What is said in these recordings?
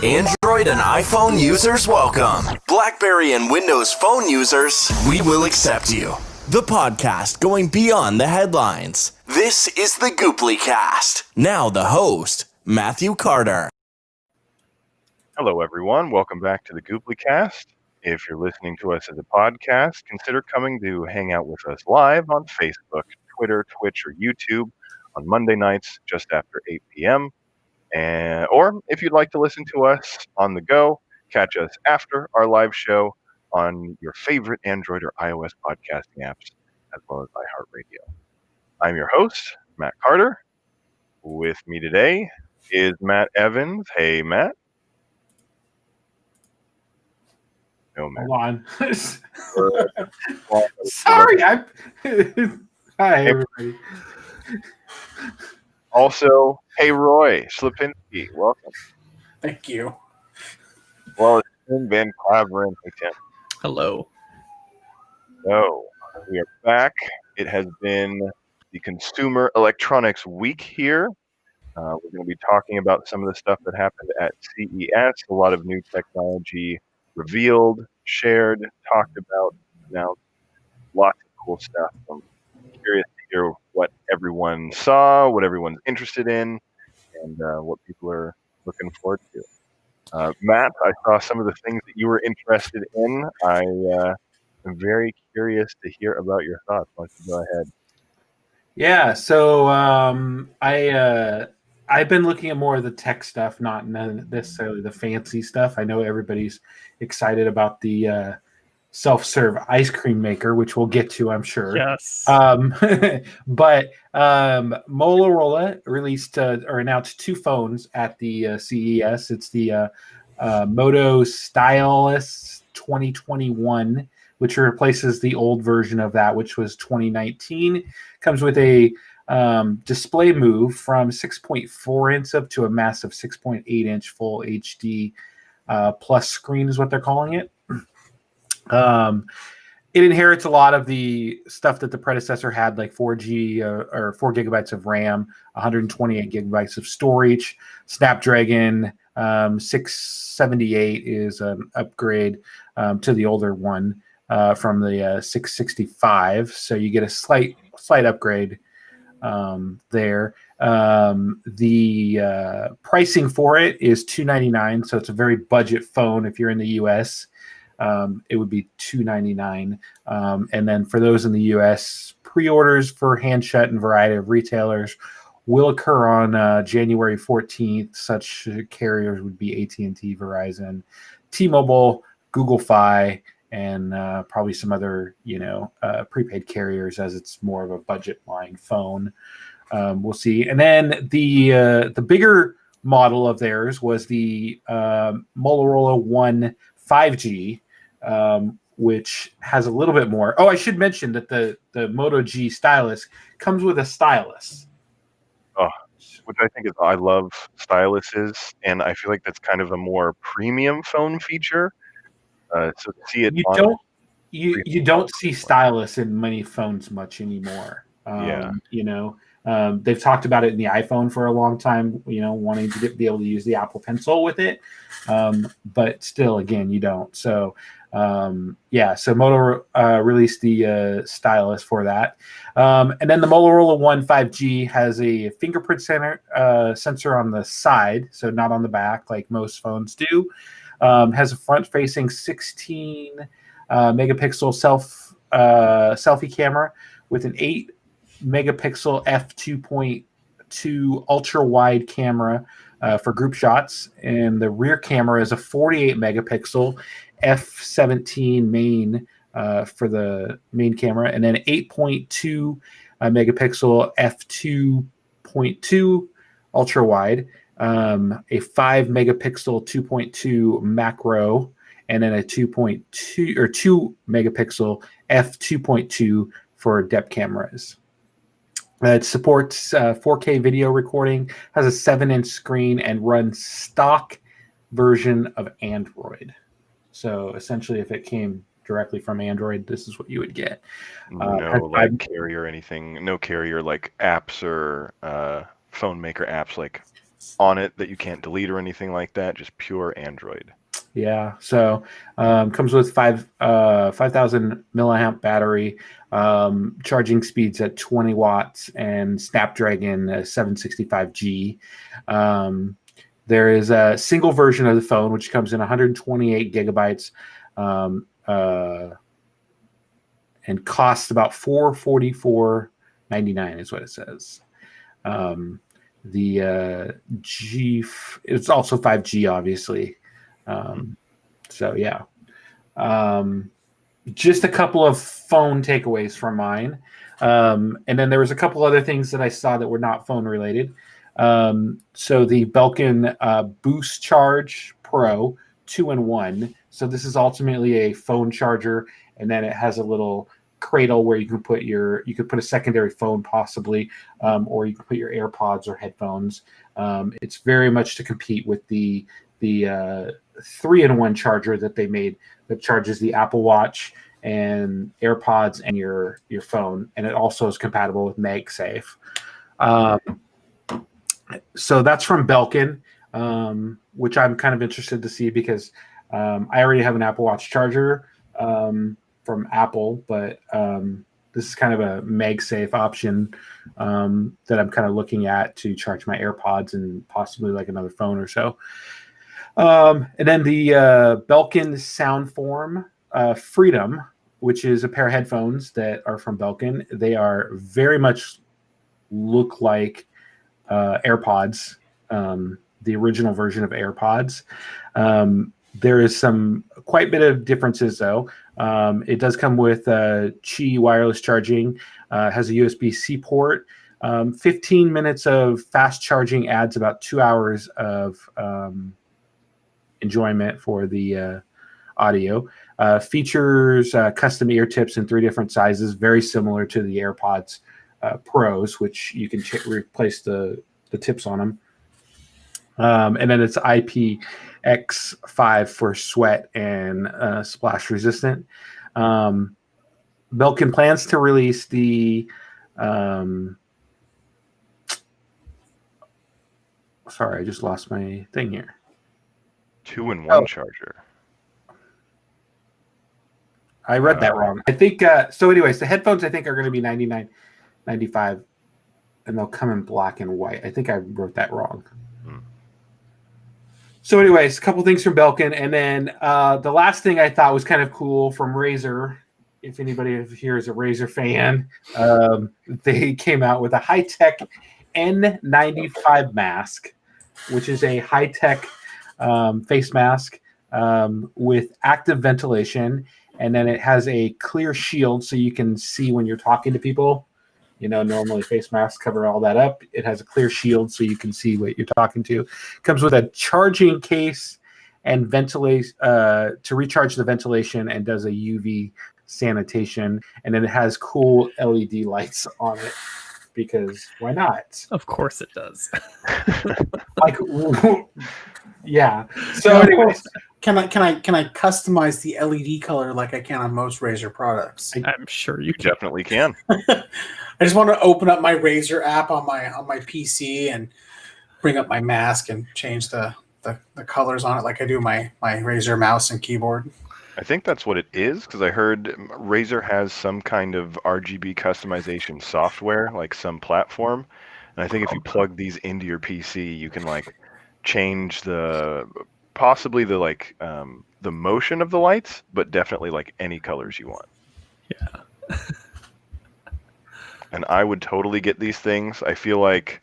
Android and iPhone users, welcome. BlackBerry and Windows Phone users, we will accept you. The podcast going beyond the headlines. This is the Goopplycast. Now the host, Matthew Carter. Hello, everyone. Welcome back to the Goopplycast. If you're listening to us as a podcast, consider coming to hang out with us live on Facebook, Twitter, Twitch, or YouTube on Monday nights just after 8 p.m. Or if you'd like to listen to us on the go, catch us after our live show on your favorite Android or iOS podcasting apps, as well as iHeartRadio. I'm your host, Matt Carter. With me today is Matt Evans. Hey, Matt. No, Matt. Hold on. Sorry. Hi, everybody. Also, hey, Roy Slipinski. Welcome. Thank you. Well, it's Tim Van Claveren. Hey, Tim. Hello. So, we are back. It has been the Consumer Electronics Week here. We're going to be talking about some of the stuff that happened at CES. A lot of new technology revealed, shared, talked about, announced. Lots of cool stuff. I'm curious to hear what everyone saw, what everyone's interested in, and what people are looking forward to. Matt, I saw some of the things that you were interested in. I am very curious to hear about your thoughts. Why don't you go ahead? Yeah, so I've been looking at more of the tech stuff, not necessarily the fancy stuff. I know everybody's excited about the self-serve ice cream maker, which we'll get to, I'm sure. Yes. But Motorola released or announced two phones at the CES. It's the Moto Stylus 2021, which replaces the old version of that, which was 2019. Comes with a display move from 6.4 inch up to a massive 6.8 inch full HD plus screen is what they're calling it. It inherits a lot of the stuff that the predecessor had, like 4G or 4 gigabytes of RAM, 128 gigabytes of storage. Snapdragon 678 is an upgrade to the older one from the 665. So you get a slight upgrade there. The pricing for it is $299, so it's a very budget phone. If you're in the US, it would be $299. And then for those in the US, pre-orders for Handshut and a variety of retailers will occur on January 14th. Such carriers would be AT&T, Verizon, T-Mobile, Google Fi, and probably some other, prepaid carriers, as it's more of a budget line phone. We'll see. And then the bigger model of theirs was the Motorola One 5G, which has a little bit more. Oh, I should mention that the Moto G Stylus comes with a stylus. Oh, which I think is, I love styluses, and I feel like that's kind of a more premium phone feature. So to see it, you don't see stylus in many phones much anymore. Yeah. They've talked about it in the iPhone for a long time, wanting to be able to use the Apple Pencil with it. But still, again, you don't. So, so Moto released the stylus for that. And then the Motorola One 5G has a fingerprint sensor on the side, so not on the back like most phones do. Has a front-facing 16 megapixel selfie camera with an 8 megapixel f2.2 ultra wide camera for group shots, and the rear camera is a 48 megapixel f17 main for the main camera, and then 8.2 megapixel f2.2 ultra wide, a 5 megapixel 2.2 macro, and then a 2.2 or 2 megapixel f2.2 for depth cameras. It supports 4K video recording, has a 7-inch screen, and runs stock version of Android. So essentially, if it came directly from Android, this is what you would get. No carrier or anything. No carrier like apps or phone maker apps like on it that you can't delete or anything like that. Just pure Android. Yeah, so comes with 5,000 milliamp battery, charging speeds at 20 watts, and Snapdragon 765G. There is a single version of the phone which comes in 128 gigabytes, and costs about $444.99 is what it says. The G, it's also 5G, obviously. So yeah, just a couple of phone takeaways from mine. And then there was a couple other things that I saw that were not phone related. So the Belkin Boost Charge Pro 2-in-1. So this is ultimately a phone charger, and then it has a little cradle where you could put a secondary phone possibly, or you can put your AirPods or headphones. It's very much to compete with the 3-in-1 charger that they made that charges the Apple Watch and AirPods and your phone, and it also is compatible with MagSafe. So that's from Belkin, which I'm kind of interested to see because I already have an Apple Watch charger from Apple, but this is kind of a MagSafe option that I'm kind of looking at to charge my AirPods and possibly like another phone or so. And then the Belkin Soundform Freedom, which is a pair of headphones that are from Belkin. They are very much look like AirPods, the original version of AirPods. There is some quite a bit of differences though. It does come with Qi wireless charging, has a USB-C port. 15 minutes of fast charging adds about 2 hours of enjoyment for the audio. Features custom ear tips in 3 different sizes, very similar to the AirPods Pros, which you can replace the tips on them. And then it's IPX5 for sweat and splash resistant. Belkin plans to release the sorry, I just lost my thing here. 2-in-1 charger. I read that wrong. I think so. Anyways, the headphones I think are going to be $99.95, and they'll come in black and white. I think I wrote that wrong. So, anyways, a couple things from Belkin, and then the last thing I thought was kind of cool from Razer. If anybody here is a Razer fan, they came out with a high-tech N95 mask, which is a high-tech face mask with active ventilation, and then it has a clear shield so you can see when you're talking to people. You know, normally face masks cover all that up. It has a clear shield so you can see what you're talking to. Comes with a charging case and ventilation to recharge the ventilation, and does a UV sanitation. And then it has cool LED lights on it because why not? Of course it does. Like, yeah. So, anyways, can I customize the LED color like I can on most Razer products? I'm sure you You definitely can. I just want to open up my Razer app on my PC and bring up my mask and change the colors on it like I do my Razer mouse and keyboard. I think that's what it is, because I heard Razer has some kind of RGB customization software, like some platform. And I think if you plug these into your PC, you can like change possibly the motion of the lights, but definitely like any colors you want. Yeah. And I would totally get these things. I feel like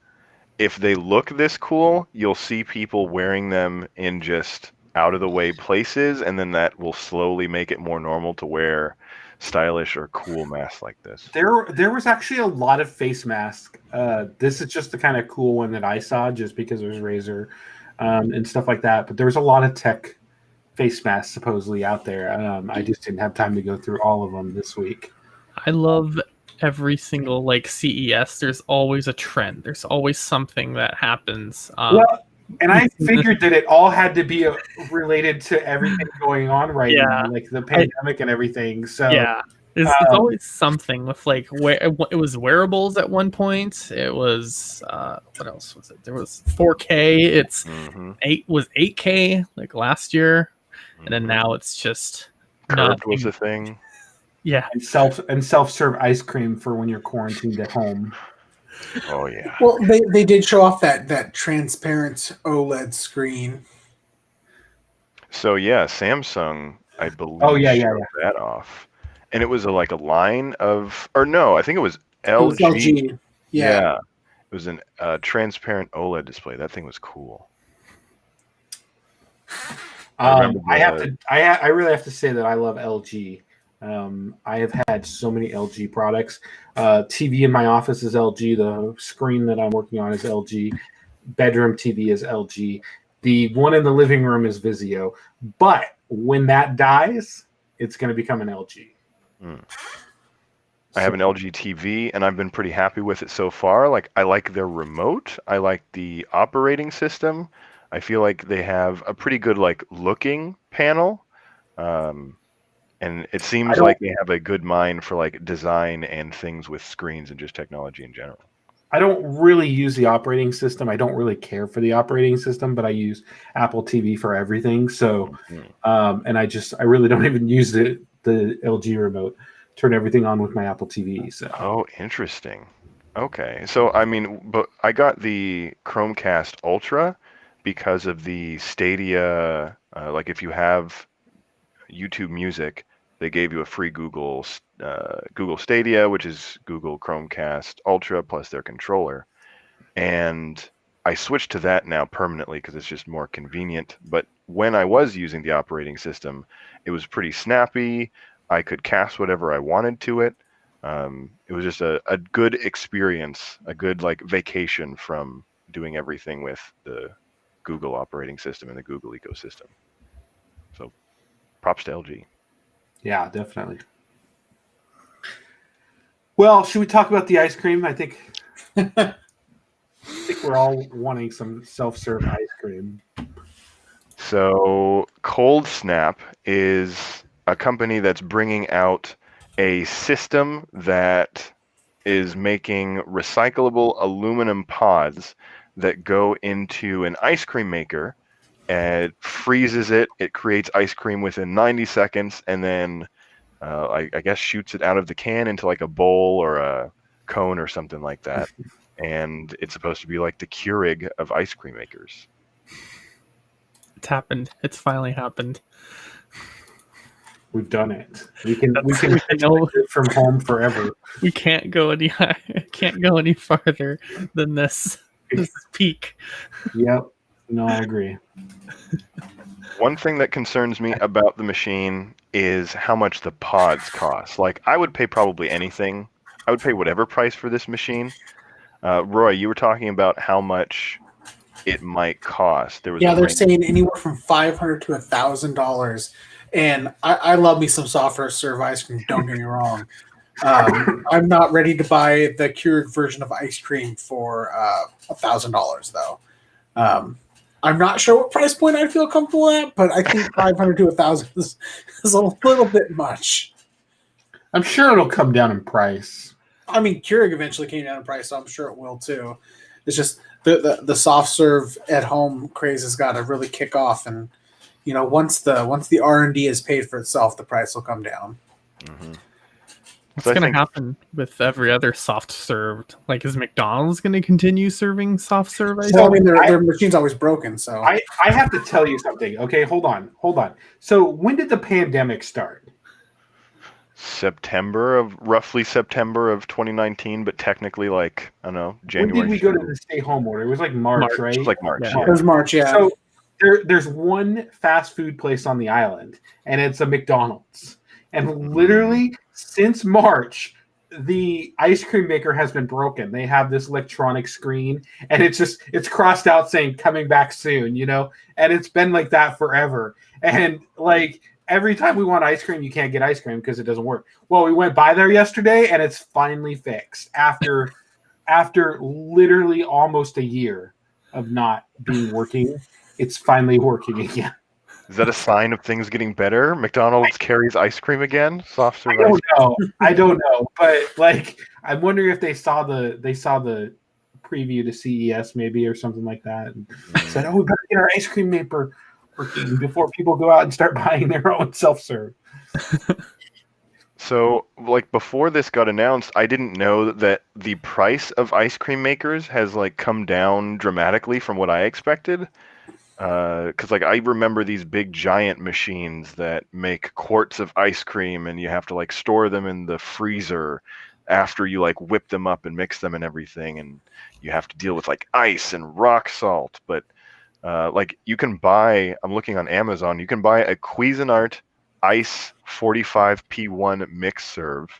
if they look this cool, you'll see people wearing them in just out of the way places, and then that will slowly make it more normal to wear stylish or cool masks like this. There was actually a lot of face masks. This is just the kind of cool one that I saw, just because it was Razer and stuff like that. But there was a lot of tech face masks supposedly out there. I just didn't have time to go through all of them this week. I love every single like CES. There's always a trend. There's always something that happens. Well, and I figured that it all had to be related to everything going on right now, like the pandemic and everything. So yeah, It's always something with like where it was wearables at one point. It was what else was it? There was 4K. It's 8K like last year, and then now it's just Curved was a thing. Yeah, and self-serve ice cream for when you're quarantined at home. Oh yeah. Well, they did show off that transparent OLED screen. So yeah, Samsung, I believe, showed that off, and it was like a line of, or no, I think it was LG. It was LG. Yeah. It was a transparent OLED display. That thing was cool. I really have to say that I love LG. I have had so many LG products. TV in my office is LG. The screen that I'm working on is LG. Bedroom TV is LG. The one in the living room is Vizio. But when that dies, it's going to become an LG. I have an LG TV, and I've been pretty happy with it so far. Like, I like their remote. I like the operating system. I feel like they have a pretty good looking panel. And it seems like they have a good mind for design and things with screens and just technology in general. I don't really use the operating system. I don't really care for the operating system, but I use Apple TV for everything. So, and I really don't even use the LG remote. Turn everything on with my Apple TV. So. Oh, interesting. Okay. So, but I got the Chromecast Ultra because of the Stadia. If you have YouTube Music, they gave you a free Google Stadia, which is Google Chromecast Ultra plus their controller. And I switched to that now permanently because it's just more convenient. But when I was using the operating system, it was pretty snappy. I could cast whatever I wanted to it. It was just a good experience, a good vacation from doing everything with the Google operating system and the Google ecosystem. So props to LG. Yeah, definitely. Well, should we talk about the ice cream? I think we're all wanting some self-serve ice cream. So Cold Snap is a company that's bringing out a system that is making recyclable aluminum pods that go into an ice cream maker. And it freezes it. It creates ice cream within 90 seconds, and then I guess shoots it out of the can into a bowl or a cone or something like that. And it's supposed to be like the Keurig of ice cream makers. It's happened. It's finally happened. We've done it. We can it from home forever. We can't go any higher. Can't go any farther than this. This is peak. Yep. No, I agree. One thing that concerns me about the machine is how much the pods cost. I would pay probably anything. I would pay whatever price for this machine. Roy, you were talking about how much it might cost. They're saying anywhere from $500 to $1,000. And I love me some software serve ice cream. Don't get me wrong. I'm not ready to buy the Keurig version of ice cream for $1,000 though. I'm not sure what price point I'd feel comfortable at, but I think $500 to $1,000 is a little bit much. I'm sure it'll come down in price. I mean, Keurig eventually came down in price, so I'm sure it will too. It's just the soft serve at home craze has got to really kick off, and once the R&D is paid for itself, the price will come down. Mm-hmm. What's going to happen with every other soft served? Is McDonald's going to continue serving soft serve ice? Well, I mean, their machine's always broken, so I have to tell you something. Okay, hold on. So when did the pandemic start? Roughly September of 2019, but technically I don't know, January. When did we go to the stay home order? It was March, right? It was March. Yeah. It was March, yeah. So there's one fast food place on the island, and it's a McDonald's. And literally since March, the ice cream maker has been broken. They have this electronic screen, and it's crossed out saying coming back soon, and it's been like that forever. And every time we want ice cream, you can't get ice cream because it doesn't work. Well, we went by there yesterday, and it's finally fixed after literally almost a year of not being working. It's finally working again. Is that a sign of things getting better? McDonald's carries ice cream again? Soft serve ice cream? I don't know, but like I'm wondering if they saw the preview to CES maybe or something like that, and said, "Oh, we better get our ice cream maker working before people go out and start buying their own self-serve." So, like before this got announced, I didn't know that the price of ice cream makers has like come down dramatically from what I expected. Because like I remember these big giant machines that make quarts of ice cream, and you have to like store them in the freezer after you like whip them up and mix them and everything, and you have to deal with like ice and rock salt. But like you can buy, I'm looking on Amazon, you can buy a Cuisinart Ice 45P1 mix serve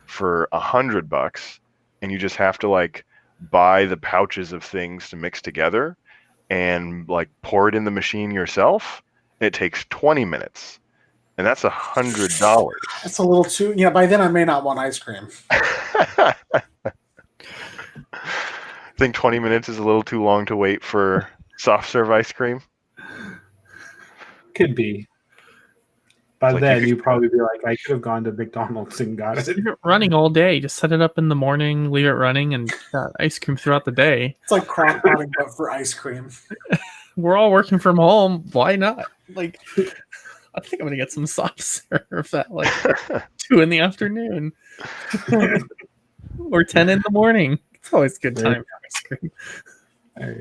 for $100, and you just have to like buy the pouches of things to mix together and like pour it in the machine yourself. It takes 20 minutes, and that's $100. That's a little too. Yeah, by then I may not want ice cream. I think 20 minutes is a little too long to wait for soft serve ice cream. Could be. By Like then, you'd probably be like, I could have gone to McDonald's and got Just it. leave it running all day. Just set it up in the morning, leave it running, and got ice cream throughout the day. It's like crock potting, but for ice cream. We're all working from home. Why not? Like, I think I'm gonna get some soft serve at like 2 in the afternoon or 10 in the morning. It's always a good time for ice cream.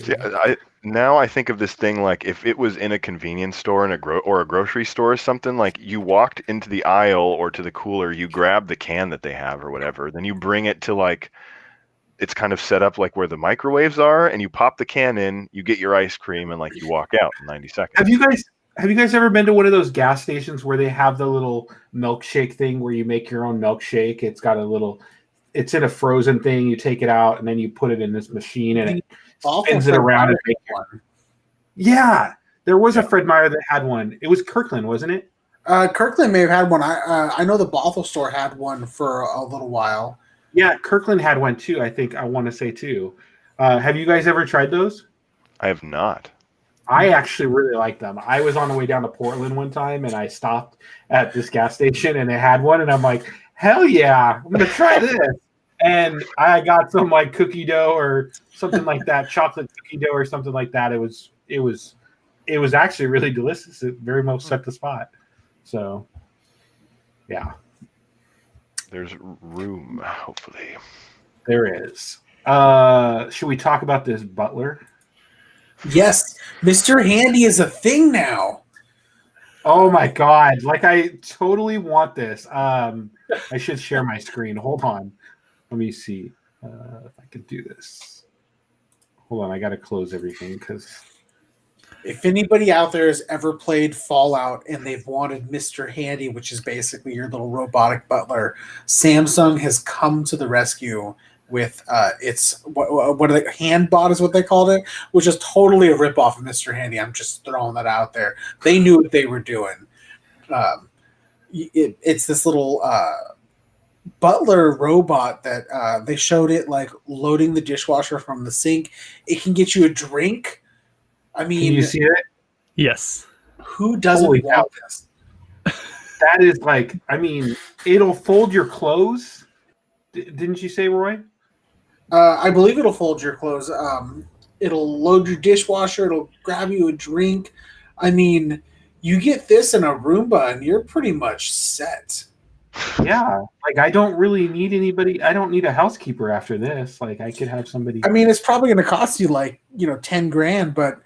Yeah, now I think of this thing like if it was in a convenience store and or a grocery store or something, like you walked into the aisle or to the cooler, you grab the can that they have or whatever, then you bring it to like, it's kind of set up like where the microwaves are, and you pop the can in, you get your ice cream, and like you walk out in 90 seconds. Have you guys ever been to one of those gas stations where they have the little milkshake thing where you make your own milkshake? It's got a little, it's in a frozen thing. You take it out and then you put it in this machine and it spins it around and make one. Yeah, there was a Fred Meyer that had one. It was Kirkland, wasn't it? Kirkland may have had one. I know the Bothell store had one for a little while. Yeah, Kirkland had one too. I want to say too. Have you guys ever tried those? I have not. I actually really like them. I was on the way down to Portland one time and I stopped at this gas station and it had one and I'm like, hell yeah, I'm gonna try this. And I got some like cookie dough or something like that, chocolate cookie dough or something like that. It was actually really delicious. It very much set the spot. So, yeah. There's room, hopefully. There is. Should we talk about this butler? Yes, Mr. Handy is a thing now. Oh my God. Like I totally want this. I should share my screen. Hold on. Let me see if I can do this. Hold on. I got to close everything because if anybody out there has ever played Fallout and they've wanted Mr. Handy, which is basically your little robotic butler, Samsung has come to the rescue with its what are they, Handbot is what they called it, which is totally a ripoff of Mr. Handy. I'm just throwing that out there. They knew what they were doing. It's this little butler robot that they showed it like loading the dishwasher from the sink. It can get you a drink. I mean, can you see it? Yes. Who doesn't want this? That is like, I mean, it'll fold your clothes. Didn't you say, Roy? I believe it'll fold your clothes. It'll load your dishwasher. It'll grab you a drink. I mean, you get this in a Roomba and you're pretty much set. Yeah. Like, I don't really need anybody. I don't need a housekeeper after this. Like, I could have somebody. I mean, it's probably going to cost you like, $10,000, but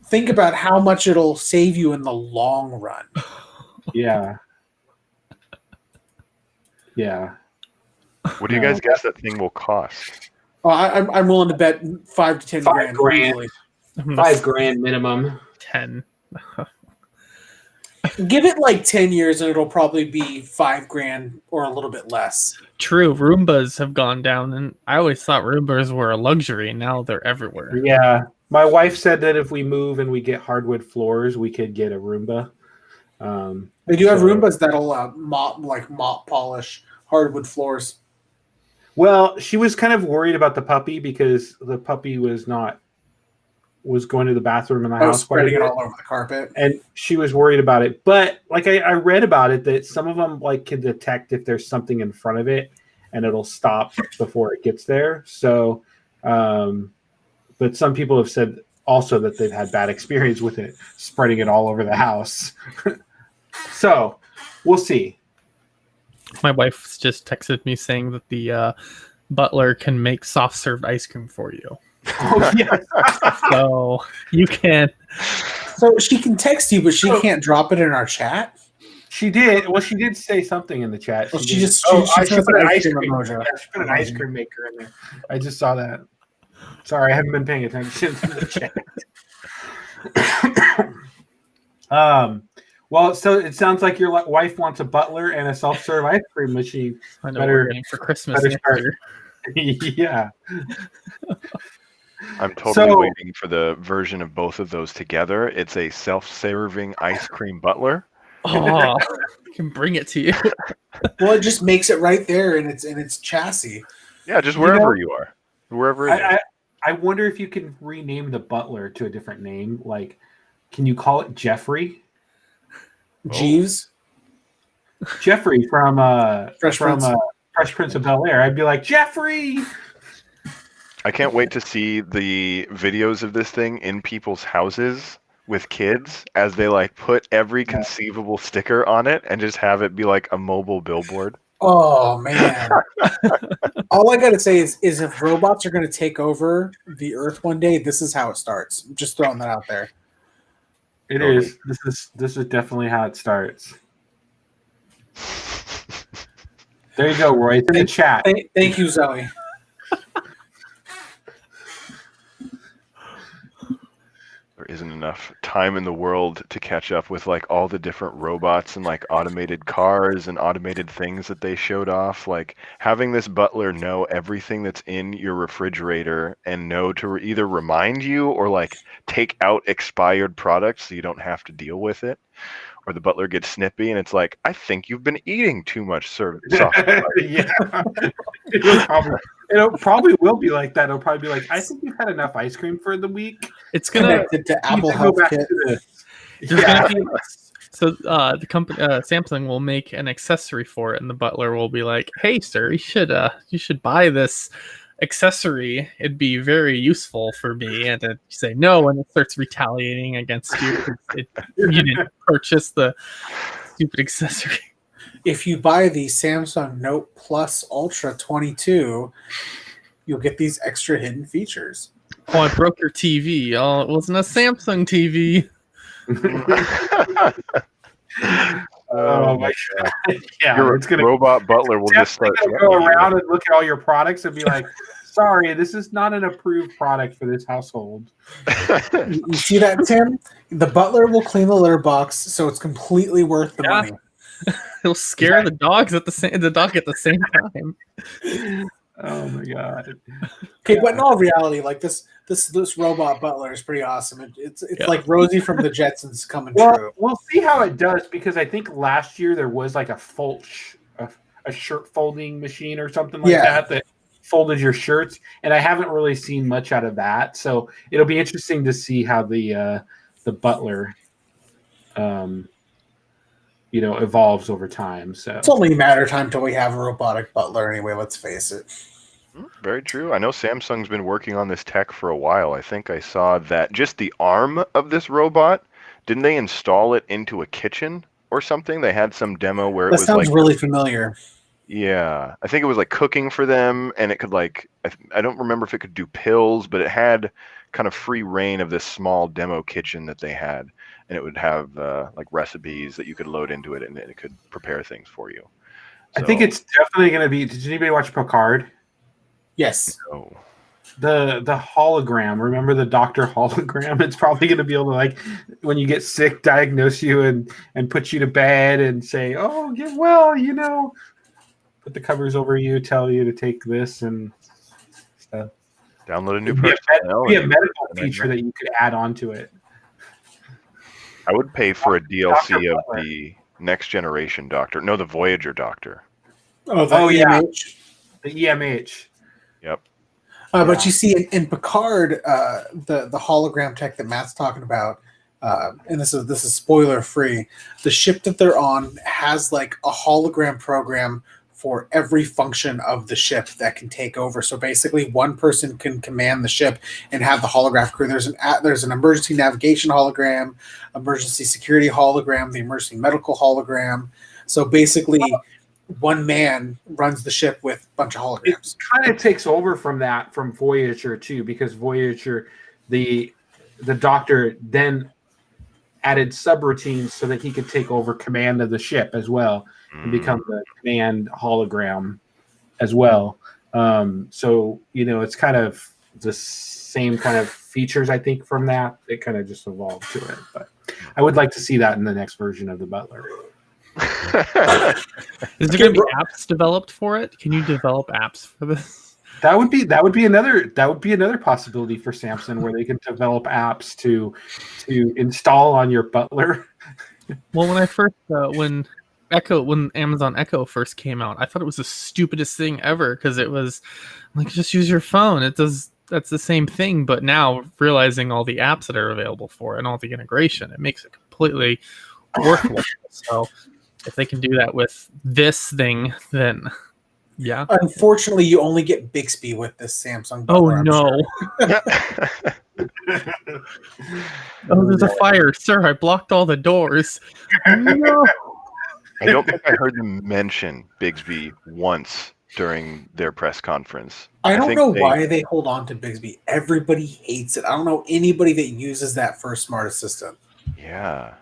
think about how much it'll save you in the long run. Yeah. Yeah. What do you guys guess that thing will cost? Oh, I'm willing to bet 5 to 10 grand. $5,000. $5,000 minimum. 10. Give it like 10 years and it'll probably be $5,000 or a little bit less. True. Roombas have gone down, and I always thought Roombas were a luxury, and now they're everywhere. Yeah. My wife said that if we move and we get hardwood floors, we could get a Roomba. They do have Roombas that'll mop polish hardwood floors. Well, she was kind of worried about the puppy because the puppy was not was going to the bathroom in the I was house quite a spreading it bit, all over the carpet. and she was worried about it. But like I read about it that some of them like can detect if there's something in front of it, and it'll stop before it gets there. So, but some people have said also that they've had bad experience with it spreading it all over the house. So we'll see. My wife just texted me saying that the butler can make soft serve ice cream for you. Oh yeah. So you can. So she can text you, but she can't drop it in our chat. She did. Well, she did say something in the chat. Well, She she put an ice cream. emoji. Yeah, she put an ice cream maker in there. I just saw that. Sorry, I haven't been paying attention to the chat. Well, so it sounds like your wife wants a butler and a self-serve ice cream machine. I know what we're getting for Christmas next year. Yeah. I'm totally waiting for the version of both of those together. It's a self-serving ice cream butler. Oh, I can bring it to you. Well, it just makes it right there in its chassis. Yeah, just wherever you are. Wherever it is. I wonder if you can rename the butler to a different name. Like, can you call it Jeffrey? Jeeves? Jeffrey from Fresh Prince of Bel-Air. I'd be like, Jeffrey! I can't wait to see the videos of this thing in people's houses with kids as they like put every conceivable sticker on it and just have it be like a mobile billboard. Oh man. All I gotta say is if robots are gonna take over the earth one day, this is how it starts. I'm just throwing that out there. It is. This is definitely how it starts. There you go, Roy. It's in the chat. Thank you, Zoe. There isn't enough time in the world to catch up with like all the different robots and like automated cars and automated things that they showed off. Like having this butler know everything that's in your refrigerator and know to either remind you or like take out expired products so you don't have to deal with it. Or the butler gets snippy and it's like, I think you've been eating too much soft. Yeah. It probably will be like that. It'll probably be like, I think you've had enough ice cream for the week. It's gonna Connected to Apple Health Kit. So the company Samsung will make an accessory for it, and the butler will be like, "Hey, sir, you should buy this accessory. It'd be very useful for me." And then you say no, and it starts retaliating against you. You didn't purchase the stupid accessory. If you buy the Samsung Note Plus Ultra 22, you'll get these extra hidden features. Oh, I broke your TV. Oh, it wasn't a Samsung TV. Oh my god! Yeah, it's gonna robot butler will just start go around and look at all your products and be like, "Sorry, this is not an approved product for this household." You see that, Tim? The butler will clean the litter box, so it's completely worth the money. It'll scare the dogs at the same time. Oh my god! Okay, but in all reality, like this robot butler is pretty awesome. It's like Rosie from the Jetsons coming true. We'll see how it does because I think last year there was like a shirt folding machine or something like that folded your shirts, and I haven't really seen much out of that. So it'll be interesting to see how the butler evolves over time. So it's only a matter of time till we have a robotic butler anyway, let's face it. Very true. I know Samsung's been working on this tech for a while. I think I saw that just the arm of this robot, didn't they install it into a kitchen or something? They had some demo where that sounds really familiar. Yeah. I think it was like cooking for them, and it could like, I don't remember if it could do pills, but it had kind of free reign of this small demo kitchen that they had. And it would have like recipes that you could load into it, and it could prepare things for you. So, I think it's definitely going to be. Did anybody watch Picard? Yes. No. The hologram. Remember the doctor hologram? It's probably going to be able to, like, when you get sick, diagnose you and put you to bed and say, "Oh, get well," put the covers over you, tell you to take this and stuff. Download a new person. It'd be a medical feature that you could add on to it. I would pay for a DLC of the Next Generation Doctor. No, the Voyager Doctor. Oh, the EMH? The EMH. Yep. But you see in Picard, the hologram tech that Matt's talking about, and this is spoiler free. The ship that they're on has like a hologram program for every function of the ship that can take over. So basically, one person can command the ship and have the holograph crew. There's an emergency navigation hologram, emergency security hologram, the emergency medical hologram. So basically, one man runs the ship with a bunch of holograms. It kind of takes over from Voyager too, because Voyager, the Doctor then added subroutines so that he could take over command of the ship as well and become the command hologram as well. So it's kind of the same kind of features, I think, from that. It kind of just evolved to it, but I would like to see that in the next version of the Butler. Is there going to be apps developed for it? Can you develop apps for this? That would be another possibility for Samson, where they can develop apps to install on your Butler. Well, when Amazon Echo first came out, I thought it was the stupidest thing ever, because it was like, just use your phone. That's the same thing. But now, realizing all the apps that are available for it and all the integration, it makes it completely worthwhile. So if they can do that with this thing, then yeah. Unfortunately, you only get Bixby with this Samsung Butler. Oh, no. Oh, there's a fire. Sir, I blocked all the doors. No. I don't think I heard them mention Bixby once during their press conference. I don't know why they hold on to Bixby. Everybody hates it. I don't know anybody that uses that for a smart assistant. Yeah.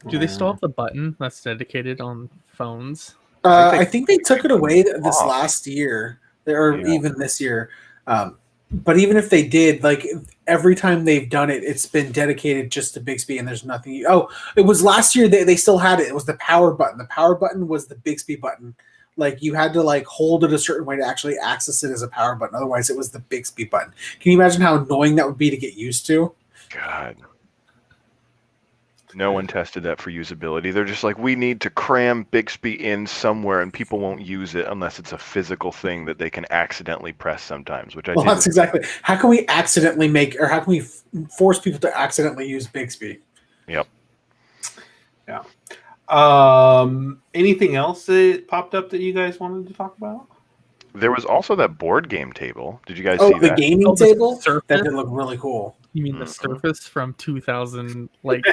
Do they still have the button that's dedicated on phones? I think they took it away this last year, or even this year. But even if they did, like every time they've done it, it's been dedicated just to Bixby, and there's nothing. Oh, it was last year they still had it. It was the power button. The power button was the Bixby button. Like you had to like hold it a certain way to actually access it as a power button. Otherwise, it was the Bixby button. Can you imagine how annoying that would be to get used to? God. No one tested that for usability. They're just like, we need to cram Bixby in somewhere, and people won't use it unless it's a physical thing that they can accidentally press sometimes. Well, that's exactly. How can we accidentally how can we force people to accidentally use Bixby? Yep. Yeah. Anything else that popped up that you guys wanted to talk about? There was also that board game table. Did you guys see that? Oh, the gaming table? That did look really cool. You mean the Surface from 2000, like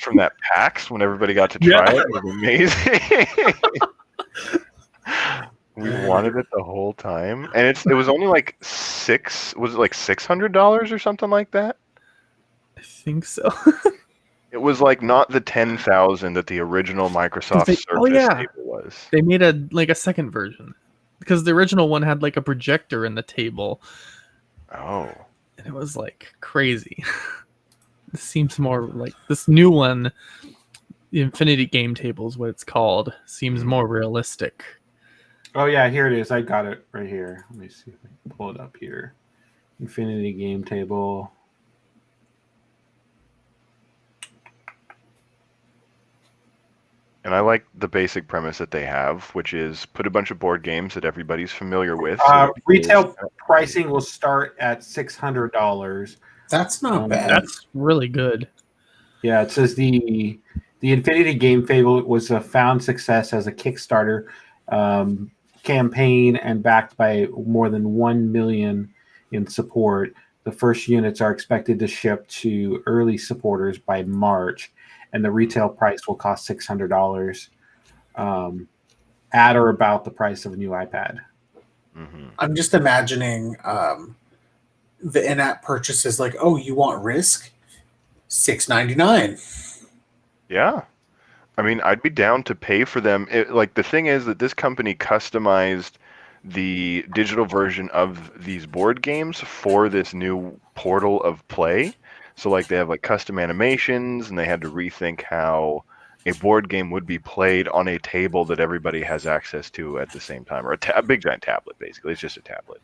from that PAX when everybody got to try it? It was amazing. We wanted it the whole time, and it was only like $600 or something like that? I think so. It was like not the 10,000 that the original Microsoft Surface table was. They made a second version, because the original one had like a projector in the table. Oh. And it was like crazy. This seems more like this new one, the Infinity Game Table is what it's called, seems more realistic. Oh yeah, here it is. I got it right here. Let me see if I can pull it up here. Infinity Game Table. And I like the basic premise that they have, which is put a bunch of board games that everybody's familiar with. Retail pricing will start at $600. That's not bad. That's really good. Yeah, it says the Infinity Game Table was a found success as a Kickstarter campaign and backed by more than 1 million in support. The first units are expected to ship to early supporters by March, and the retail price will cost $600, at or about the price of a new iPad. Mm-hmm. I'm just imagining the in-app purchases like, oh, you want Risk? $6.99. Yeah. I mean, I'd be down to pay for them. The thing is that this company customized the digital version of these board games for this new portal of play. So like they have like custom animations, and they had to rethink how a board game would be played on a table that everybody has access to at the same time, or a big giant tablet. Basically, it's just a tablet.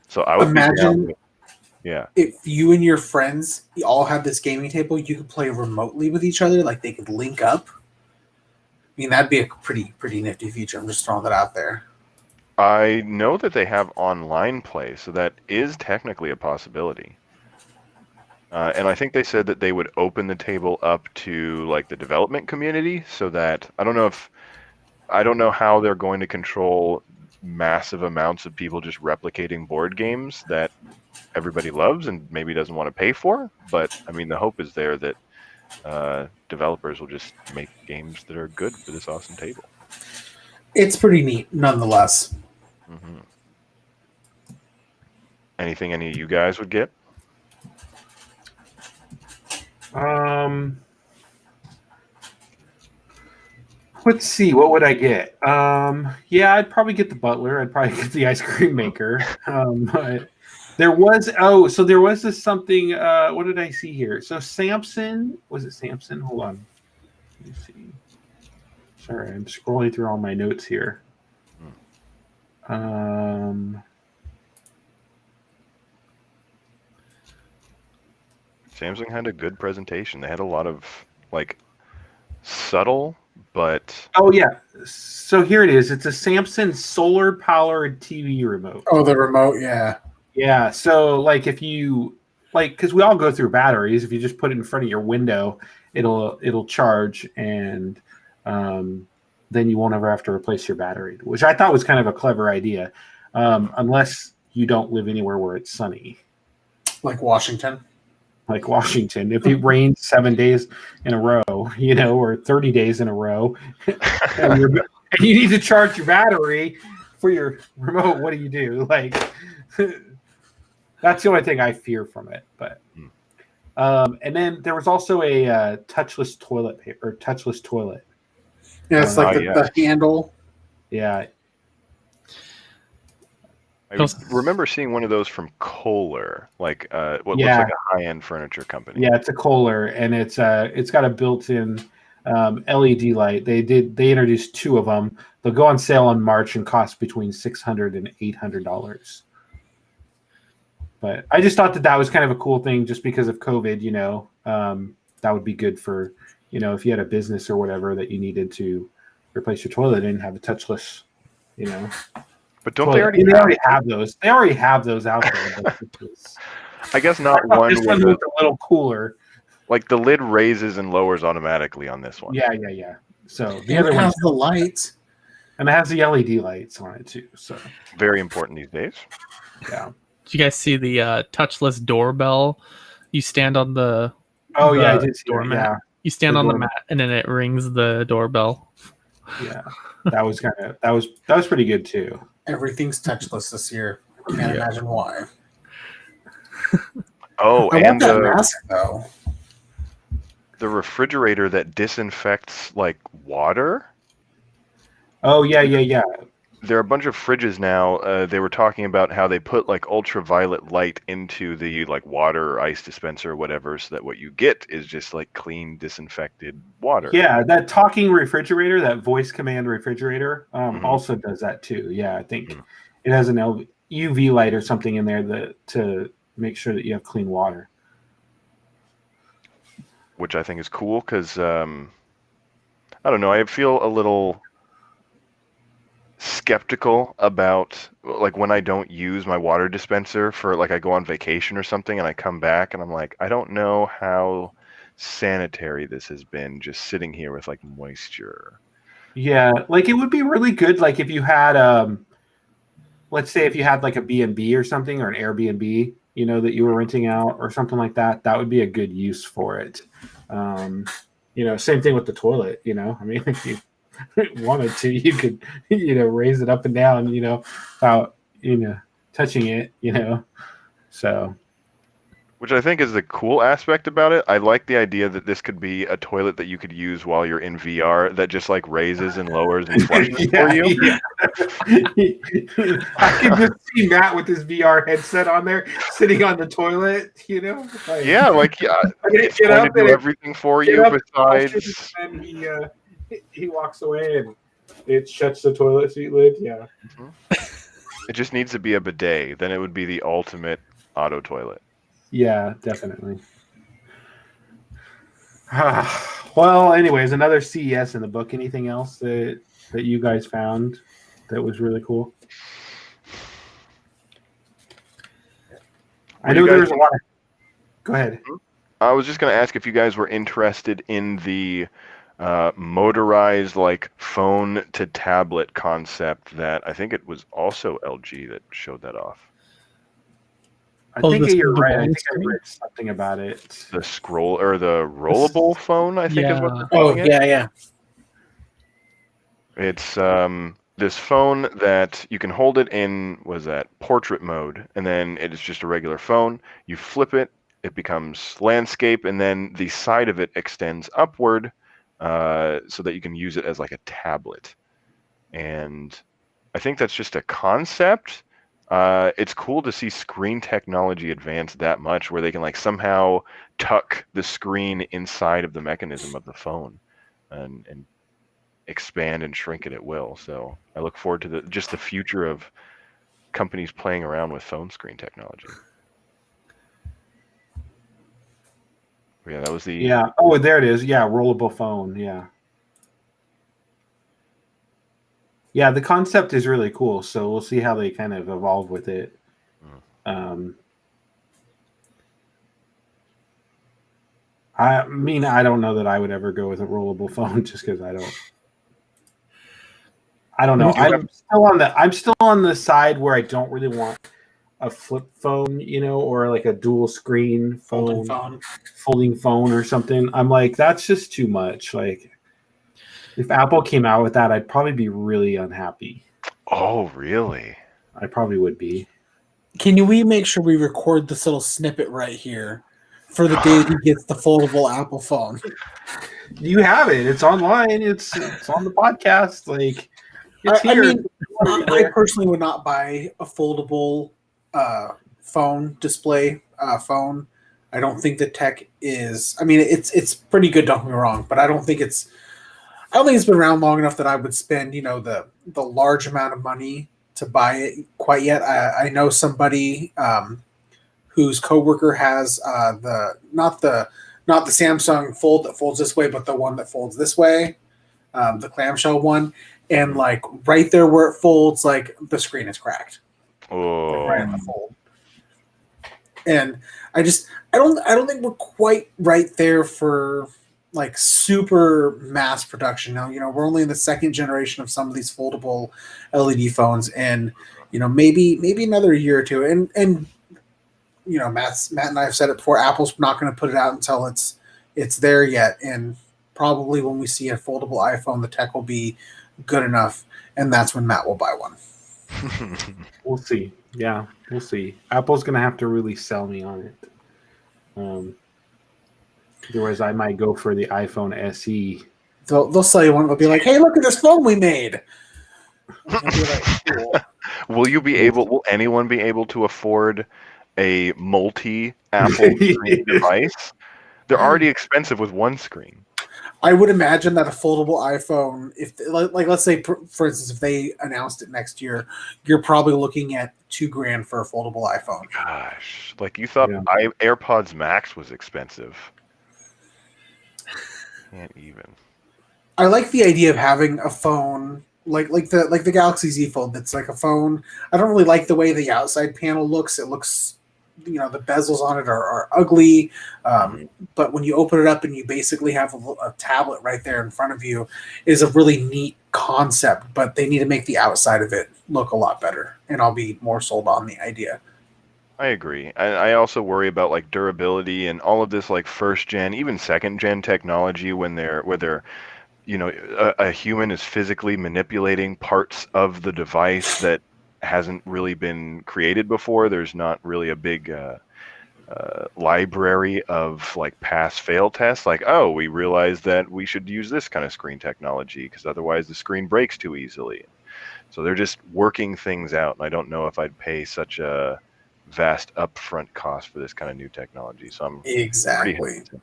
So I would imagine, if you and your friends all had this gaming table, you could play remotely with each other. Like they could link up. I mean, that'd be a pretty nifty feature. I'm just throwing that out there. I know that they have online play, so that is technically a possibility. And I think they said that they would open the table up to like the development community, so that I don't know how they're going to control massive amounts of people just replicating board games that everybody loves and maybe doesn't want to pay for. But I mean, the hope is there that developers will just make games that are good for this awesome table. It's pretty neat, nonetheless. Mm-hmm. Anything any of you guys would get? Let's see, what would I get? Yeah, I'd probably get the butler. I'd probably get the ice cream maker. But there was this something. What did I see here? So Samson, was it Samson? Hold on, let me see. Sorry, I'm scrolling through all my notes here. Samsung had a good presentation. They had a lot of like subtle, but oh yeah. So here it is. It's a Samson solar powered TV remote. Oh, the remote, yeah. Yeah. So like if you because we all go through batteries. If you just put it in front of your window, it'll charge, and then you won't ever have to replace your battery, which I thought was kind of a clever idea, unless you don't live anywhere where it's sunny. Like Washington. Like Washington. If it rains 7 days in a row, or 30 days in a row, and you need to charge your battery for your remote, what do you do? Like, that's the only thing I fear from it. But and then there was also a touchless toilet paper, touchless toilet. Yeah, it's like the handle. Yeah. I remember seeing one of those from Kohler, like what looks like a high-end furniture company. Yeah, it's a Kohler, and it's got a built-in LED light. They introduced two of them. They'll go on sale in March and cost between $600 and $800. But I just thought that was kind of a cool thing, just because of COVID. That would be good for if you had a business or whatever that you needed to replace your toilet and have a touchless, But don't they already have those? They already have those out there. I guess not one. This one looked a little cooler. Like the lid raises and lowers automatically on this one. Yeah. So the other one has the lights, and it has the LED lights on it too. So very important these days. Yeah. Did you guys see the touchless doorbell? You stand on the I did see doormat. Yeah. You stand on the mat, and then it rings the doorbell. Yeah, that was pretty good too. Everything's touchless this year. Can't imagine why. Oh, I and want that mask though. The refrigerator that disinfects like water. Oh yeah. There are a bunch of fridges now. They were talking about how they put like ultraviolet light into the like water or ice dispenser or whatever, so that what you get is just like clean, disinfected water. Yeah, that talking refrigerator, that voice command refrigerator, also does that too. Yeah, I think it has an UV light or something in there to make sure that you have clean water. Which I think is cool because I don't know. I feel a little skeptical about like when I don't use my water dispenser for like I go on vacation or something and I come back and I'm like, I don't know how sanitary this has been just sitting here with like moisture. Yeah, like it would be really good like if you had let's say if you had like a B&B or something, or an Airbnb, that you were renting out or something like that, that would be a good use for it. Same thing with the toilet, I mean, if you wanted to, you could, raise it up and down, without, touching it, so. Which I think is the cool aspect about it. I like the idea that this could be a toilet that you could use while you're in VR that just like raises and lowers and flushes for you. Yeah. I can just see Matt with his VR headset on there, sitting on the toilet, Like, it's going to do everything for you besides. And he walks away and it shuts the toilet seat lid. Yeah. It just needs to be a bidet. Then it would be the ultimate auto toilet. Yeah, definitely. Well, anyways, another CES in the book. Anything else that you guys found that was really cool? I know there's a lot of... Go ahead. I was just going to ask if you guys were interested in the motorized like phone to tablet concept that I think it was also LG that showed that off. I think you're right. I think I read something about it. The scroll or the rollable phone, I think is what they're Oh, calling it. yeah. It's this phone that you can hold it in, portrait mode, and then it is just a regular phone. You flip it, it becomes landscape, and then the side of it extends upward so that you can use it as like a tablet. And I think that's just a concept. It's cool to see screen technology advance that much where they can like somehow tuck the screen inside of the mechanism of the phone and expand and shrink it at will. So I look forward to the future of companies playing around with phone screen technology. Yeah, that was the... Yeah. Oh, there it is. Yeah, rollable phone. Yeah. Yeah, the concept is really cool. So we'll see how they kind of evolve with it. I mean, I don't know that I would ever go with a rollable phone just because I don't know. I'm still on the side where I don't really want a flip phone, or like a dual screen phone, folding phone or something. I'm like, that's just too much. Like, if Apple came out with that, I'd probably be really unhappy. Oh, really? I probably would be. Can we make sure we record this little snippet right here for the day he gets the foldable Apple phone? You have it. It's online. It's on the podcast. Like, it's here. I mean, I personally would not buy a foldable phone display phone. I don't think the tech is. I mean, it's pretty good. Don't get me wrong, but I don't think it's been around long enough that I would spend the large amount of money to buy it quite yet. I know somebody whose coworker has not the Samsung Fold that folds this way, but the one that folds this way, the clamshell one, and like right there where it folds, like the screen is cracked. Oh. Like right in the fold. And I don't think we're quite right there for like super mass production. Now, we're only in the second generation of some of these foldable LED phones, and maybe another year or two. And Matt and I have said it before, Apple's not going to put it out until it's there yet. And probably when we see a foldable iPhone, the tech will be good enough, and that's when Matt will buy one. We'll see. Yeah, we'll see. Apple's going to have to really sell me on it. Otherwise, I might go for the iPhone SE. They'll sell you one. They'll be like, "Hey, look at this phone we made." Cool. Will anyone be able to afford a multi-Apple screen device? They're already expensive with one screen. I would imagine that a foldable iPhone, if let's say for instance, if they announced it next year, you're probably looking at $2,000 for a foldable iPhone. Gosh, like you thought AirPods Max was expensive. Can't even. I like the idea of having a phone like the Galaxy Z Fold. That's like a phone. I don't really like the way the outside panel looks. It looks, the bezels on it are ugly. But when you open it up and you basically have a tablet right there in front of you, is a really neat concept. But they need to make the outside of it look a lot better, and I'll be more sold on the idea. I agree. I also worry about like durability and all of this like first gen, even second gen technology where a human is physically manipulating parts of the device that hasn't really been created before. There's not really a big library of like pass fail tests. Like, oh, we realized that we should use this kind of screen technology because otherwise the screen breaks too easily. So they're just working things out. And I don't know if I'd pay such a vast upfront cost for this kind of new technology. So I'm exactly pretty hesitant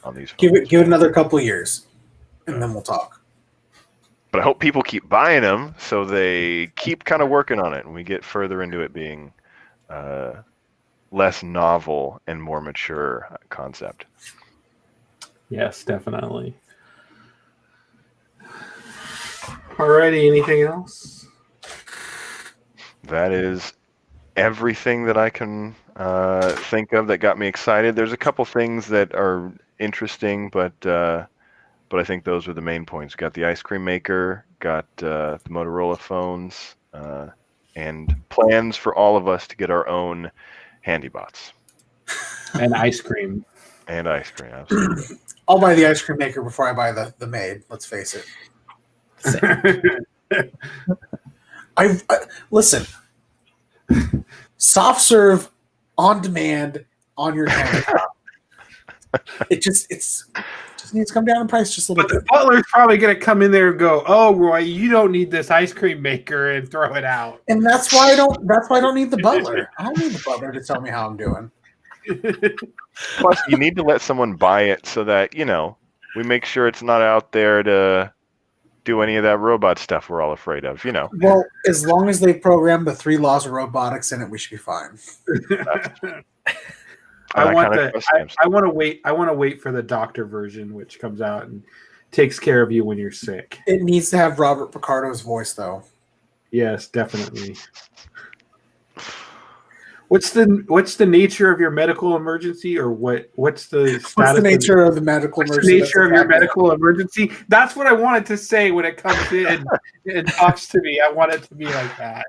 on these phones. Give it another couple of years, and then we'll talk. But I hope people keep buying them so they keep kind of working on it and we get further into it being less novel and more mature concept. Yes, definitely. Alrighty, anything else? That is everything that I can think of that got me excited. There's a couple things that are interesting, but I think those were the main points. Got the ice cream maker, got the Motorola phones, and plans for all of us to get our own handybots. And ice cream. And ice cream, absolutely. I'll buy the ice cream maker before I buy the maid. Let's face it. Listen. Soft serve on demand on your countertop. It just needs to come down in price just a little But bit. the butler's probably going to come in there and go, "Oh, Roy, you don't need this ice cream maker," and throw it out. And that's why I don't need the butler. I don't need the butler to tell me how I'm doing. Plus, you need to let someone buy it so that, we make sure it's not out there to do any of that robot stuff we're all afraid of, Well, as long as they program the 3 laws of robotics in it, we should be fine. I want to wait. I want to wait for the doctor version, which comes out and takes care of you when you're sick. It needs to have Robert Picardo's voice, though. Yes, definitely. What's the nature of your medical emergency, or what's the status? What's the nature of the medical emergency? The nature of your medical emergency? That's what I wanted to say when it comes in and talks to me. I want it to be like that.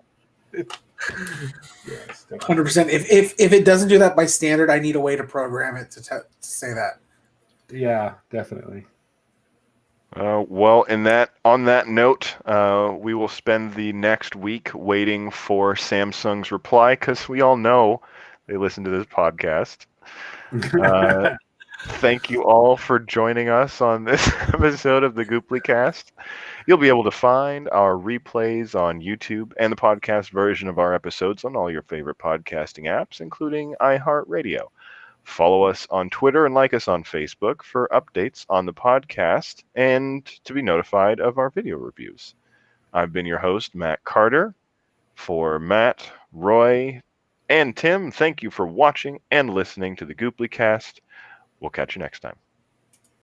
Yes, 100%. If it doesn't do that by standard, I need a way to program it to say that. Yeah, definitely. Well, on that note, we will spend the next week waiting for Samsung's reply, because we all know they listen to this podcast. Thank you all for joining us on this episode of the Goopplycast. You'll be able to find our replays on YouTube and the podcast version of our episodes on all your favorite podcasting apps, including iHeartRadio. Follow us on Twitter and like us on Facebook for updates on the podcast and to be notified of our video reviews. I've been your host, Matt Carter. For Matt, Roy, and Tim, thank you for watching and listening to the Goopplycast. We'll catch you next time.